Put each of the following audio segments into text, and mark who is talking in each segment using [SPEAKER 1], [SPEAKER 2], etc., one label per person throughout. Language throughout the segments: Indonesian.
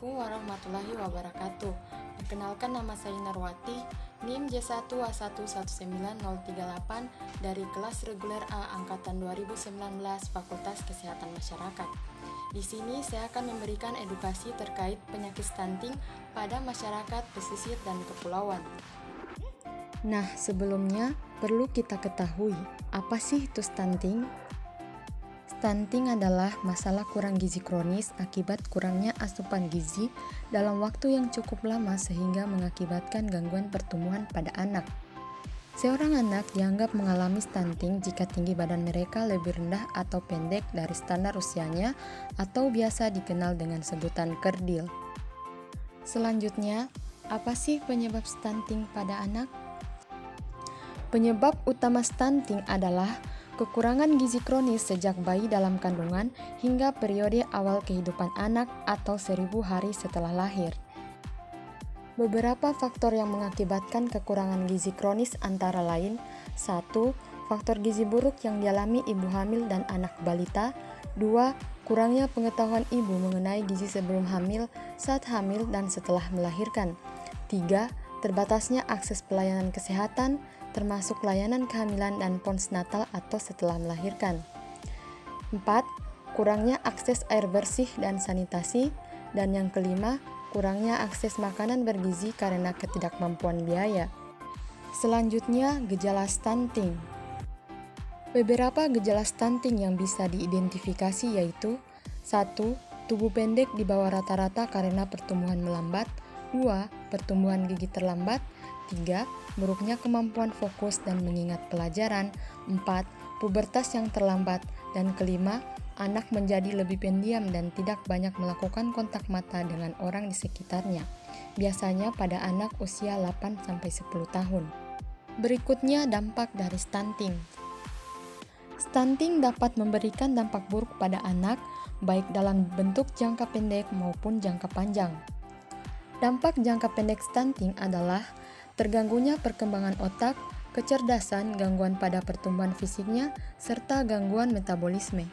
[SPEAKER 1] Assalamualaikum warahmatullahi wabarakatuh. Perkenalkan, nama saya Narwati, NIM J1A119038 dari kelas reguler A angkatan 2019 Fakultas Kesehatan Masyarakat. Di sini saya akan memberikan edukasi terkait penyakit stunting pada masyarakat pesisir dan kepulauan. Nah, sebelumnya perlu kita ketahui, apa sih itu stunting? Stunting adalah masalah kurang gizi kronis akibat kurangnya asupan gizi dalam waktu yang cukup lama sehingga mengakibatkan gangguan pertumbuhan pada anak. Seorang anak dianggap mengalami stunting jika tinggi badan mereka lebih rendah atau pendek dari standar usianya atau biasa dikenal dengan sebutan kerdil. Selanjutnya, apa sih penyebab stunting pada anak? Penyebab utama stunting adalah kekurangan gizi kronis sejak bayi dalam kandungan hingga periode awal kehidupan anak atau 1000 hari setelah lahir. Beberapa faktor yang mengakibatkan kekurangan gizi kronis antara lain: 1. Faktor gizi buruk yang dialami ibu hamil dan anak balita. 2. Kurangnya pengetahuan ibu mengenai gizi sebelum hamil, saat hamil, dan setelah melahirkan. 3. Terbatasnya akses pelayanan kesehatan, termasuk layanan kehamilan dan postnatal atau setelah melahirkan. 4. Kurangnya akses air bersih dan sanitasi. Dan yang kelima, kurangnya akses makanan bergizi karena ketidakmampuan biaya. Selanjutnya, gejala stunting. Beberapa gejala stunting yang bisa diidentifikasi yaitu: 1. Tubuh pendek di bawah rata-rata karena pertumbuhan melambat. 2. Pertumbuhan gigi terlambat. 3. Buruknya kemampuan fokus dan mengingat pelajaran. 4. Pubertas yang terlambat. Dan kelima, anak menjadi lebih pendiam dan tidak banyak melakukan kontak mata dengan orang di sekitarnya, biasanya pada anak usia 8-10 tahun. Berikutnya, dampak dari stunting. Stunting dapat memberikan dampak buruk pada anak, baik dalam bentuk jangka pendek maupun jangka panjang. Dampak jangka pendek stunting adalah terganggunya perkembangan otak, kecerdasan, gangguan pada pertumbuhan fisiknya, serta gangguan metabolisme.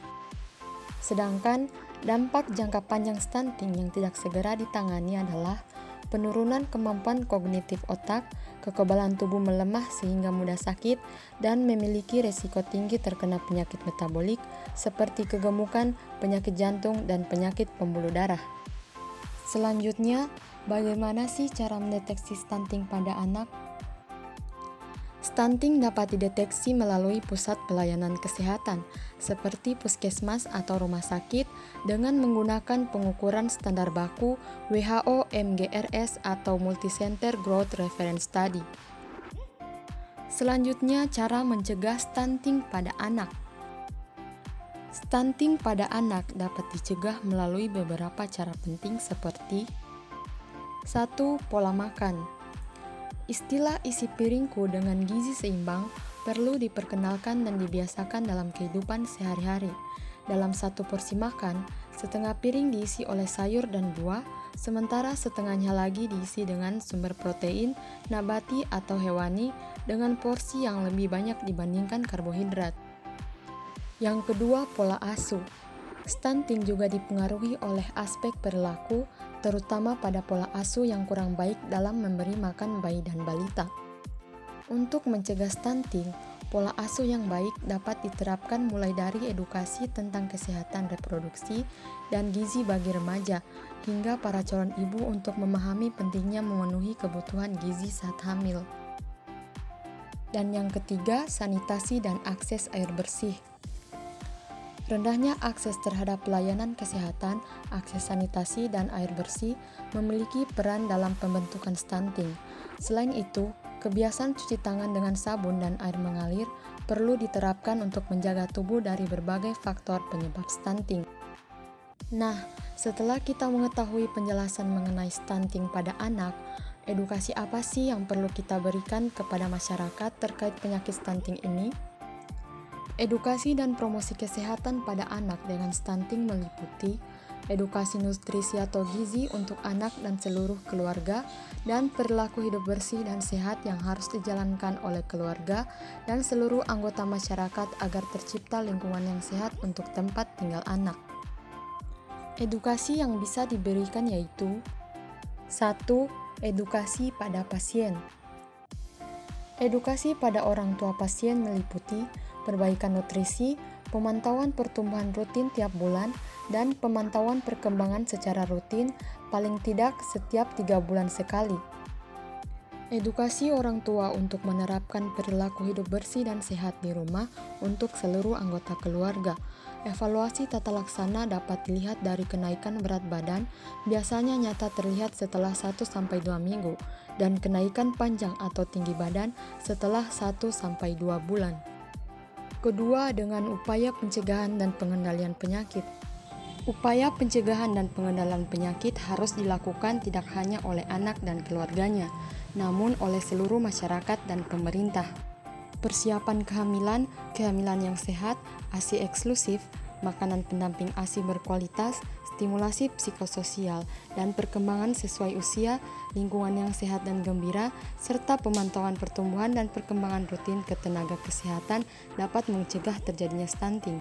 [SPEAKER 1] Sedangkan dampak jangka panjang stunting yang tidak segera ditangani adalah penurunan kemampuan kognitif otak, kekebalan tubuh melemah sehingga mudah sakit, dan memiliki resiko tinggi terkena penyakit metabolik seperti kegemukan, penyakit jantung, dan penyakit pembuluh darah. Selanjutnya, bagaimana sih cara mendeteksi stunting pada anak? Stunting dapat dideteksi melalui pusat pelayanan kesehatan, seperti puskesmas atau rumah sakit, dengan menggunakan pengukuran standar baku WHO MGRS atau Multicenter Growth Reference Study. Selanjutnya, cara mencegah stunting pada anak. Stunting pada anak dapat dicegah melalui beberapa cara penting seperti: 1. Pola makan. Istilah isi piringku dengan gizi seimbang perlu diperkenalkan dan dibiasakan dalam kehidupan sehari-hari. Dalam satu porsi makan, setengah piring diisi oleh sayur dan buah, sementara setengahnya lagi diisi dengan sumber protein, nabati atau hewani, dengan porsi yang lebih banyak dibandingkan karbohidrat. Yang kedua, pola asuh. Stunting juga dipengaruhi oleh aspek perilaku, terutama pada pola asuh yang kurang baik dalam memberi makan bayi dan balita. Untuk mencegah stunting, pola asuh yang baik dapat diterapkan mulai dari edukasi tentang kesehatan reproduksi dan gizi bagi remaja, hingga para calon ibu untuk memahami pentingnya memenuhi kebutuhan gizi saat hamil. Dan yang ketiga, sanitasi dan akses air bersih. Rendahnya akses terhadap pelayanan kesehatan, akses sanitasi, dan air bersih memiliki peran dalam pembentukan stunting. Selain itu, kebiasaan cuci tangan dengan sabun dan air mengalir perlu diterapkan untuk menjaga tubuh dari berbagai faktor penyebab stunting. Nah, setelah kita mengetahui penjelasan mengenai stunting pada anak, edukasi apa sih yang perlu kita berikan kepada masyarakat terkait penyakit stunting ini? Edukasi dan promosi kesehatan pada anak dengan stunting meliputi edukasi nutrisi atau gizi untuk anak dan seluruh keluarga, dan perilaku hidup bersih dan sehat yang harus dijalankan oleh keluarga dan seluruh anggota masyarakat agar tercipta lingkungan yang sehat untuk tempat tinggal anak. Edukasi yang bisa diberikan yaitu 1. Edukasi pada pasien. Edukasi pada orang tua pasien meliputi perbaikan nutrisi, pemantauan pertumbuhan rutin tiap bulan, dan pemantauan perkembangan secara rutin paling tidak setiap 3 bulan sekali. Edukasi orang tua untuk menerapkan perilaku hidup bersih dan sehat di rumah untuk seluruh anggota keluarga. Evaluasi tata laksana dapat dilihat dari kenaikan berat badan, biasanya nyata terlihat setelah 1-2 minggu, dan kenaikan panjang atau tinggi badan setelah 1-2 bulan. Kedua, dengan upaya pencegahan dan pengendalian penyakit. Upaya pencegahan dan pengendalian penyakit harus dilakukan tidak hanya oleh anak dan keluarganya, namun oleh seluruh masyarakat dan pemerintah. Persiapan kehamilan, kehamilan yang sehat, ASI eksklusif, makanan pendamping ASI berkualitas, stimulasi psikososial, dan perkembangan sesuai usia, lingkungan yang sehat dan gembira, serta pemantauan pertumbuhan dan perkembangan rutin ke tenaga kesehatan dapat mencegah terjadinya stunting.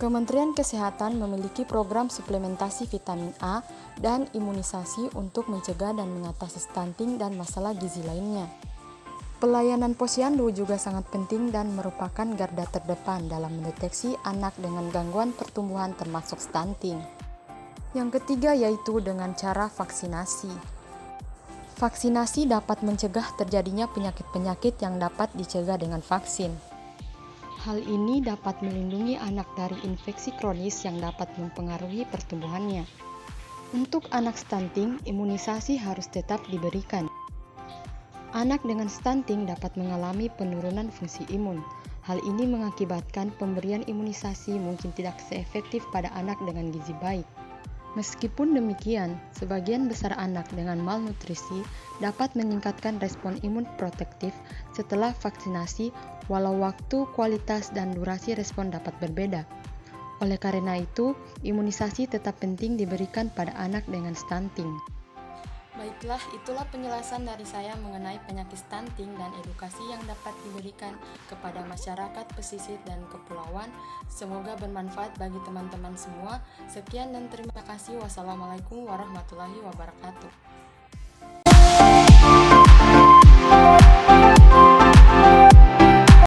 [SPEAKER 1] Kementerian Kesehatan memiliki program suplementasi vitamin A dan imunisasi untuk mencegah dan mengatasi stunting dan masalah gizi lainnya. Pelayanan posyandu juga sangat penting dan merupakan garda terdepan dalam mendeteksi anak dengan gangguan pertumbuhan termasuk stunting. Yang ketiga yaitu dengan cara vaksinasi. Vaksinasi dapat mencegah terjadinya penyakit-penyakit yang dapat dicegah dengan vaksin. Hal ini dapat melindungi anak dari infeksi kronis yang dapat mempengaruhi pertumbuhannya. Untuk anak stunting, imunisasi harus tetap diberikan. Anak dengan stunting dapat mengalami penurunan fungsi imun. Hal ini mengakibatkan pemberian imunisasi mungkin tidak seefektif pada anak dengan gizi baik. Meskipun demikian, sebagian besar anak dengan malnutrisi dapat meningkatkan respon imun protektif setelah vaksinasi, walau waktu, kualitas, dan durasi respon dapat berbeda. Oleh karena itu, imunisasi tetap penting diberikan pada anak dengan stunting. Baiklah, itulah penjelasan dari saya mengenai penyakit stunting dan edukasi yang dapat diberikan kepada masyarakat pesisir dan kepulauan. Semoga bermanfaat bagi teman-teman semua. Sekian dan terima kasih. Wassalamualaikum warahmatullahi wabarakatuh.